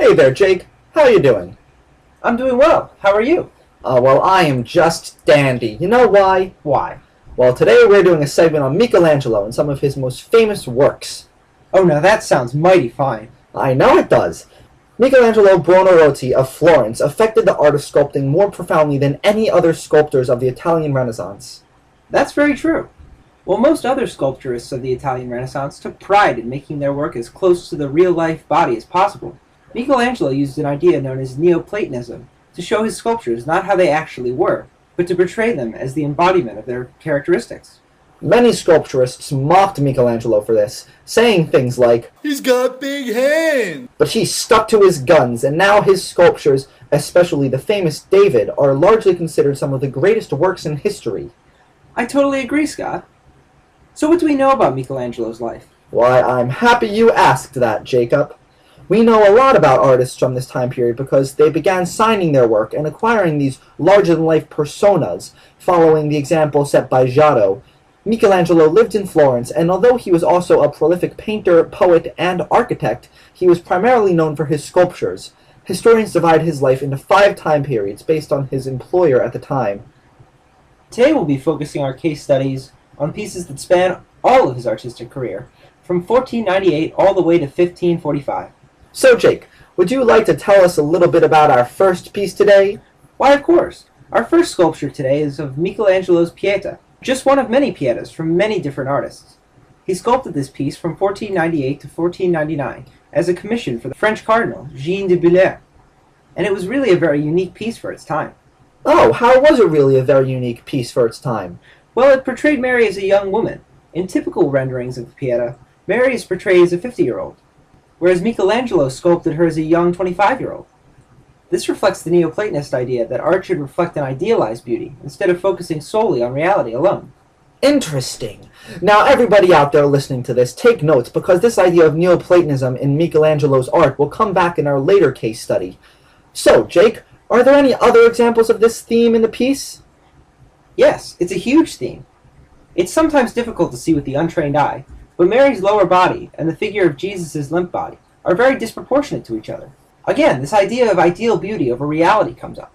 Hey there, Jake. How you doing? I'm doing well. How are you? Well, I am just dandy. You know why? Why? Well, today we're doing a segment on Michelangelo and some of his most famous works. Oh, now that sounds mighty fine. I know it does. Michelangelo Buonarroti of Florence affected the art of sculpting more profoundly than any other sculptors of the Italian Renaissance. That's very true. While most other sculpturists of the Italian Renaissance took pride in making their work as close to the real-life body as possible, Michelangelo used an idea known as Neoplatonism to show his sculptures not how they actually were, but to portray them as the embodiment of their characteristics. Many sculpturists mocked Michelangelo for this, saying things like, "He's got big hands!" But he stuck to his guns, and now his sculptures, especially the famous David, are largely considered some of the greatest works in history. I totally agree, Scott. So what do we know about Michelangelo's life? Why, I'm happy you asked that, Jacob. We know a lot about artists from this time period because they began signing their work and acquiring these larger-than-life personas, following the example set by Giotto. Michelangelo lived in Florence, and although he was also a prolific painter, poet, and architect, he was primarily known for his sculptures. Historians divide his life into 5 time periods based on his employer at the time. Today we'll be focusing our case studies on pieces that span all of his artistic career, from 1498 all the way to 1545. So, Jake, would you like to tell us a little bit about our first piece today? Why, of course. Our first sculpture today is of Michelangelo's Pieta, just one of many Pietas from many different artists. He sculpted this piece from 1498 to 1499 as a commission for the French cardinal, Jean de Bouillé, and it was really a very unique piece for its time. Oh, how was it really a very unique piece for its time? Well, it portrayed Mary as a young woman. In typical renderings of the Pieta, Mary is portrayed as a 50-year-old, whereas Michelangelo sculpted her as a young 25-year-old. This reflects the Neoplatonist idea that art should reflect an idealized beauty, instead of focusing solely on reality alone. Interesting. Now, everybody out there listening to this, take notes, because this idea of Neoplatonism in Michelangelo's art will come back in our later case study. So, Jake, are there any other examples of this theme in the piece? Yes, it's a huge theme. It's sometimes difficult to see with the untrained eye, but Mary's lower body and the figure of Jesus' limp body are very disproportionate to each other. Again, this idea of ideal beauty over reality comes up.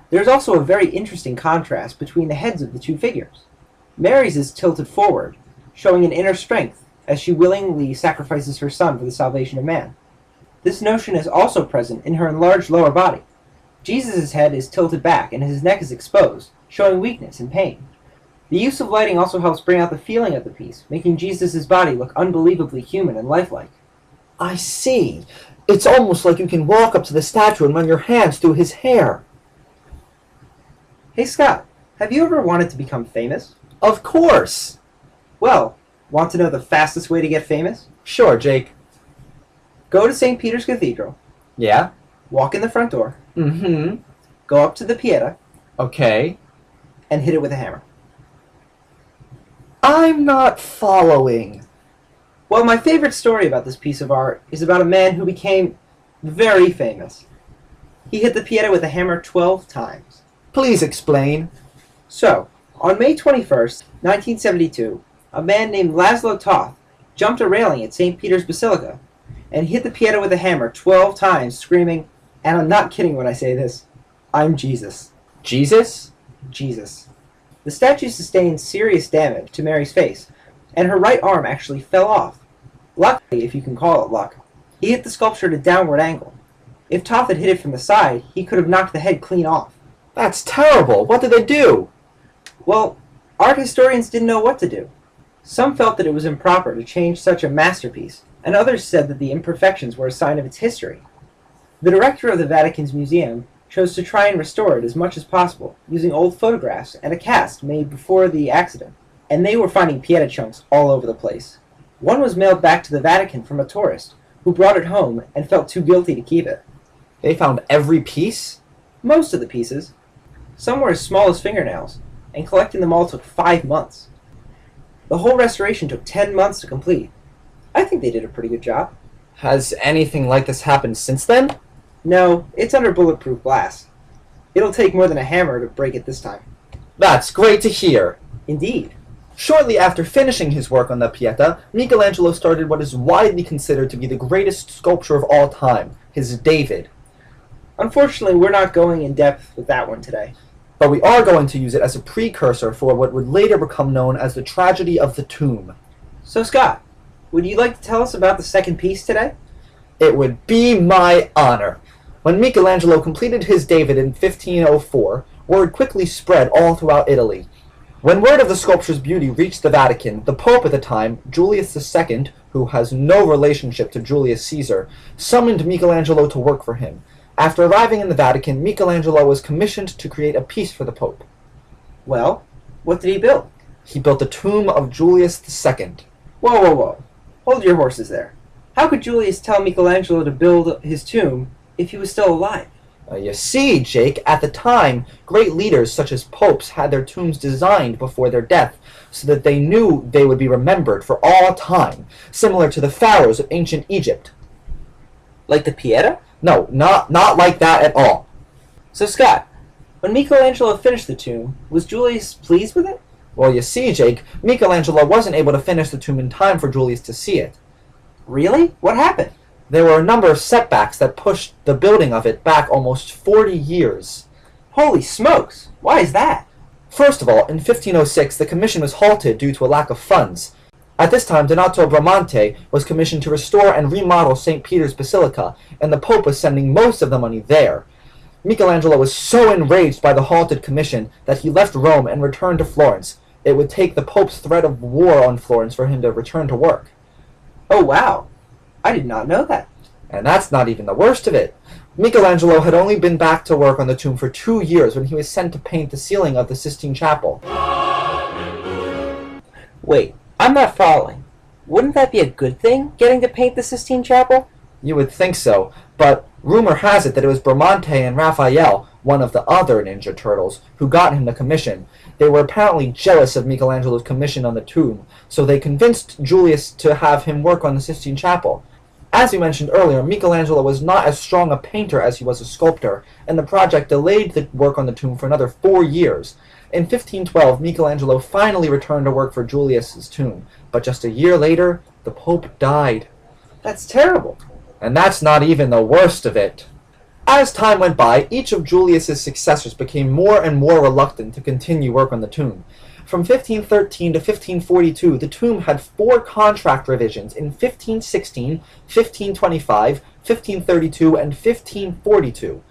There's also a very interesting contrast between the heads of the two figures. Mary's is tilted forward, showing an inner strength as she willingly sacrifices her son for the salvation of man. This notion is also present in her enlarged lower body. Jesus' head is tilted back and his neck is exposed, showing weakness and pain. The use of lighting also helps bring out the feeling of the piece, making Jesus' body look unbelievably human and lifelike. I see. It's almost like you can walk up to the statue and run your hands through his hair. Hey Scott, have you ever wanted to become famous? Of course. Well, want to know the fastest way to get famous? Sure, Jake. Go to St. Peter's Cathedral, Yeah? walk in the front door, Mm-hmm. go up to the Pieta, Okay. and hit it with a hammer. I'm not following. Well, my favorite story about this piece of art is about a man who became very famous. He hit the Pieta with a hammer 12 times. Please explain. So, on May 21st, 1972, a man named Laszlo Toth jumped a railing at St. Peter's Basilica and hit the Pieta with a hammer 12 times, screaming, and I'm not kidding when I say this, "I'm Jesus." Jesus? Jesus. The statue sustained serious damage to Mary's face, and her right arm actually fell off. Luckily, if you can call it luck, he hit the sculpture at a downward angle. If Toth had hit it from the side, he could have knocked the head clean off. That's terrible. What did they do? Well, art historians didn't know what to do. Some felt that it was improper to change such a masterpiece, and others said that the imperfections were a sign of its history. The director of the Vatican's museum chose to try and restore it as much as possible, using old photographs and a cast made before the accident, and they were finding Pieta chunks all over the place. One was mailed back to the Vatican from a tourist, who brought it home and felt too guilty to keep it. They found every piece? Most of the pieces. Some were as small as fingernails, and collecting them all took 5 months. The whole restoration took 10 months to complete. I think they did a pretty good job. Has anything like this happened since then? No, it's under bulletproof glass. It'll take more than a hammer to break it this time. That's great to hear. Indeed. Shortly after finishing his work on the Pieta, Michelangelo started what is widely considered to be the greatest sculpture of all time, his David. Unfortunately, we're not going in depth with that one today. But we are going to use it as a precursor for what would later become known as the Tragedy of the Tomb. So Scott, would you like to tell us about the second piece today? It would be my honor. When Michelangelo completed his David in 1504, word quickly spread all throughout Italy. When word of the sculpture's beauty reached the Vatican, the Pope at the time, Julius II, who has no relationship to Julius Caesar, summoned Michelangelo to work for him. After arriving in the Vatican, Michelangelo was commissioned to create a piece for the Pope. Well, what did he build? He built the tomb of Julius II. Whoa, whoa, whoa. Hold your horses there. How could Julius tell Michelangelo to build his tomb if he was still alive? You see, Jake, at the time, great leaders such as popes had their tombs designed before their death so that they knew they would be remembered for all time, similar to the pharaohs of ancient Egypt. Like the Pieta? No, not like that at all. So Scott, when Michelangelo finished the tomb, was Julius pleased with it? Well, you see, Jake, Michelangelo wasn't able to finish the tomb in time for Julius to see it. Really? What happened? There were a number of setbacks that pushed the building of it back almost 40 years. Holy smokes! Why is that? First of all, in 1506, the commission was halted due to a lack of funds. At this time, Donato Bramante was commissioned to restore and remodel St. Peter's Basilica, and the Pope was sending most of the money there. Michelangelo was so enraged by the halted commission that he left Rome and returned to Florence. It would take the Pope's threat of war on Florence for him to return to work. Oh wow! I did not know that. And that's not even the worst of it. Michelangelo had only been back to work on the tomb for 2 years when he was sent to paint the ceiling of the Sistine Chapel. Wait, I'm not following. Wouldn't that be a good thing, getting to paint the Sistine Chapel? You would think so, but rumor has it that it was Bramante and Raphael, one of the other Ninja Turtles, who got him the commission. They were apparently jealous of Michelangelo's commission on the tomb, so they convinced Julius to have him work on the Sistine Chapel. As we mentioned earlier, Michelangelo was not as strong a painter as he was a sculptor, and the project delayed the work on the tomb for another 4 years. In 1512, Michelangelo finally returned to work for Julius's tomb, but just a year later, the Pope died. That's terrible. And that's not even the worst of it. As time went by, each of Julius's successors became more and more reluctant to continue work on the tomb. From 1513 to 1542, the tomb had 4 contract revisions in 1516, 1525, 1532, and 1542.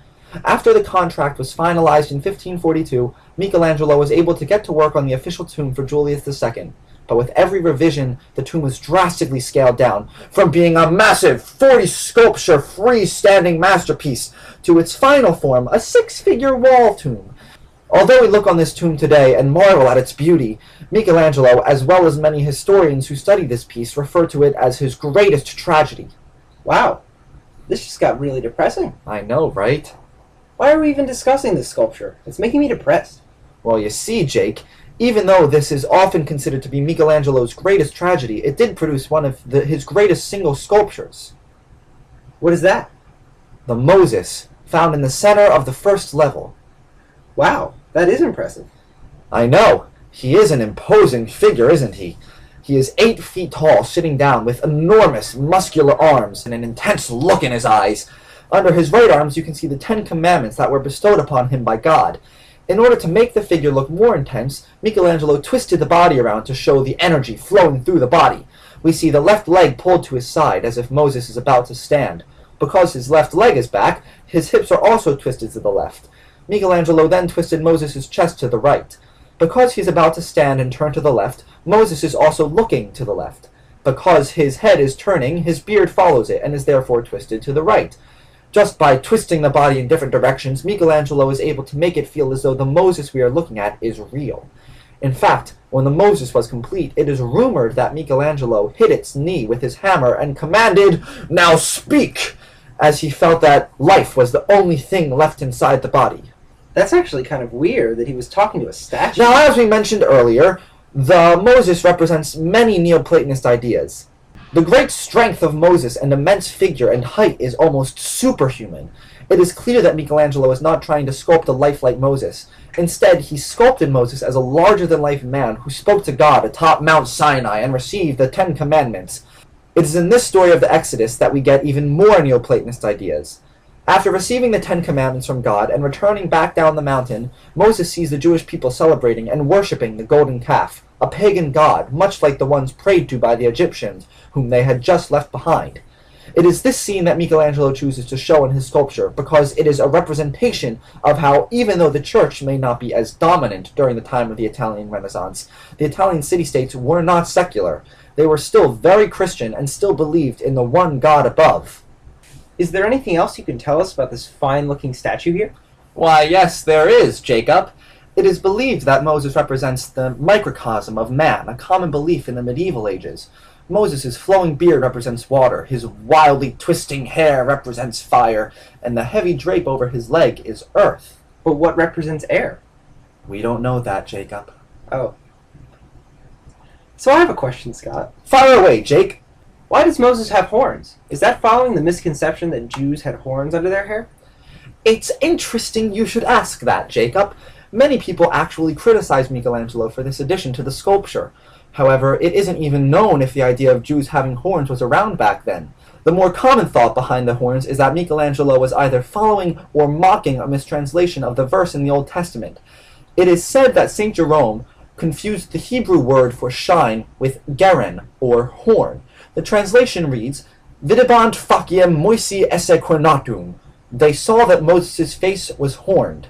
After the contract was finalized in 1542, Michelangelo was able to get to work on the official tomb for Julius II. But with every revision, the tomb was drastically scaled down, from being a massive 40-sculpture freestanding masterpiece to its final form, a 6-figure wall tomb. Although we look on this tomb today and marvel at its beauty, Michelangelo, as well as many historians who study this piece, refer to it as his greatest tragedy. Wow, this just got really depressing. I know, right? Why are we even discussing this sculpture? It's making me depressed. Well, you see, Jake, even though this is often considered to be Michelangelo's greatest tragedy, it did produce one of his greatest single sculptures. What is that? The Moses, found in the center of the first level. Wow, that is impressive. I know. He is an imposing figure, isn't he? He is 8 feet tall, sitting down, with enormous muscular arms and an intense look in his eyes. Under his right arms you can see the 10 commandments that were bestowed upon him by God. In order to make the figure look more intense, Michelangelo twisted the body around to show the energy flowing through the body. We see the left leg pulled to his side, as if Moses is about to stand. Because his left leg is back, his hips are also twisted to the left. Michelangelo then twisted Moses' chest to the right. Because he's about to stand and turn to the left, Moses is also looking to the left. Because his head is turning, his beard follows it and is therefore twisted to the right. Just by twisting the body in different directions, Michelangelo is able to make it feel as though the Moses we are looking at is real. In fact, when the Moses was complete, it is rumored that Michelangelo hit its knee with his hammer and commanded, "Now speak!" as he felt that life was the only thing left inside the body. That's actually kind of weird that he was talking to a statue. Now, as we mentioned earlier, the Moses represents many Neoplatonist ideas. The great strength of Moses and immense figure and height is almost superhuman. It is clear that Michelangelo is not trying to sculpt a life like Moses. Instead, he sculpted Moses as a larger-than-life man who spoke to God atop Mount Sinai and received the Ten Commandments. It is in this story of the Exodus that we get even more Neoplatonist ideas. After receiving the Ten Commandments from God and returning back down the mountain, Moses sees the Jewish people celebrating and worshipping the golden calf, a pagan god, much like the ones prayed to by the Egyptians, whom they had just left behind. It is this scene that Michelangelo chooses to show in his sculpture, because it is a representation of how, even though the church may not be as dominant during the time of the Italian Renaissance, the Italian city-states were not secular. They were still very Christian and still believed in the one God above. Is there anything else you can tell us about this fine-looking statue here? Why, yes, there is, Jacob. It is believed that Moses represents the microcosm of man, a common belief in the medieval ages. Moses' flowing beard represents water, his wildly twisting hair represents fire, and the heavy drape over his leg is earth. But what represents air? We don't know that, Jacob. Oh. So I have a question, Scott. Fire away, Jake. Why does Moses have horns? Is that following the misconception that Jews had horns under their hair? It's interesting you should ask that, Jacob. Many people actually criticize Michelangelo for this addition to the sculpture. However, it isn't even known if the idea of Jews having horns was around back then. The more common thought behind the horns is that Michelangelo was either following or mocking a mistranslation of the verse in the Old Testament. It is said that St. Jerome confused the Hebrew word for shine with geren, or horn. The translation reads, Videbant faciem Moisi esse cornatum. They saw that Moses' face was horned.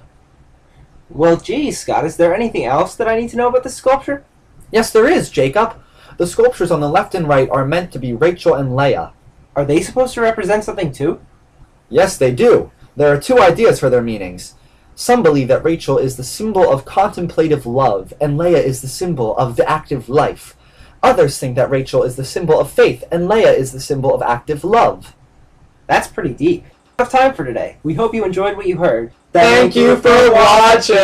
Well, geez, Scott, is there anything else that I need to know about this sculpture? Yes, there is, Jacob. The sculptures on the left and right are meant to be Rachel and Leah. Are they supposed to represent something too? Yes, they do. There are two ideas for their meanings. Some believe that Rachel is the symbol of contemplative love, and Leah is the symbol of the active life. Others think that Rachel is the symbol of faith, and Leah is the symbol of active love. That's pretty deep. We have time for today. We hope you enjoyed what you heard. Thank you for watching!